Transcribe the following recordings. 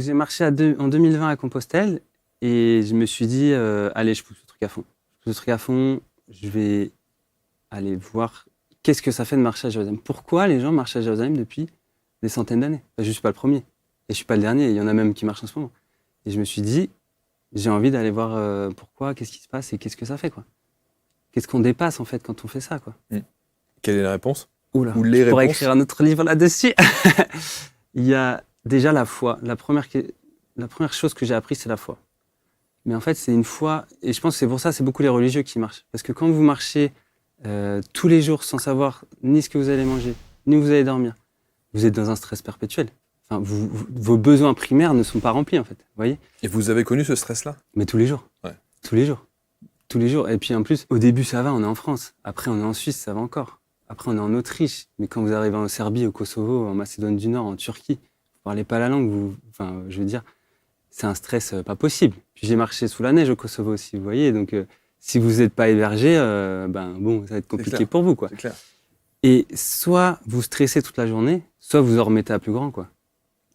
J'ai marché en 2020 à Compostelle et je me suis dit, allez, je pousse le truc à fond. Je pousse le truc à fond, je vais aller voir qu'est-ce que ça fait de marcher à Jérusalem. Pourquoi les gens marchent à Jérusalem depuis des centaines d'années? Je ne suis pas le premier et je ne suis pas le dernier, il y en a même qui marchent en ce moment. Et je me suis dit, j'ai envie d'aller voir pourquoi, qu'est-ce qui se passe et qu'est-ce que ça fait, quoi. Qu'est-ce qu'on dépasse en fait quand on fait ça, quoi. Quelle est la réponse? Oula, Ou les je pourrais réponses? écrire un autre livre là-dessus. Il y a déjà la foi. La première chose que j'ai appris, c'est la foi. Mais en fait, c'est une foi, et je pense que c'est pour ça, c'est beaucoup les religieux qui marchent. Parce que quand vous marchez tous les jours sans savoir ni ce que vous allez manger, ni où vous allez dormir, vous êtes dans un stress perpétuel. Enfin, vos besoins primaires ne sont pas remplis, en fait. Vous voyez? Et vous avez connu ce stress-là? Mais tous les jours. Ouais. Tous les jours. Tous les jours. Et puis en plus, au début, ça va, on est en France. Après, on est en Suisse, ça va encore. Après, on est en Autriche. Mais quand vous arrivez en Serbie, au Kosovo, en Macédoine du Nord, en Turquie, vous parlez pas la langue, enfin, je veux dire, c'est un stress pas possible. Puis j'ai marché sous la neige au Kosovo aussi, vous voyez. Donc, si vous n'êtes pas hébergé, bon, ça va être compliqué pour vous, quoi. C'est clair. Et soit vous stressez toute la journée, soit vous en remettez à plus grand, quoi.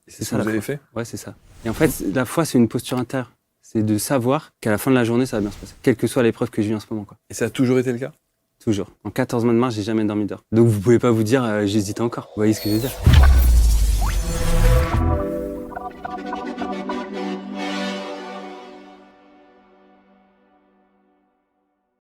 C'est ça que vous avez fait? Ouais, c'est ça. Et en fait, la foi, c'est une posture intérieure. C'est de savoir qu'à la fin de la journée, ça va bien se passer. Quelle que soit l'épreuve que je vis en ce moment, quoi. Et ça a toujours été le cas? Toujours. En 14 mois de marche, j'ai jamais dormi d'heure. Donc vous pouvez pas vous dire, j'hésite encore. Vous voyez ce que je veux dire?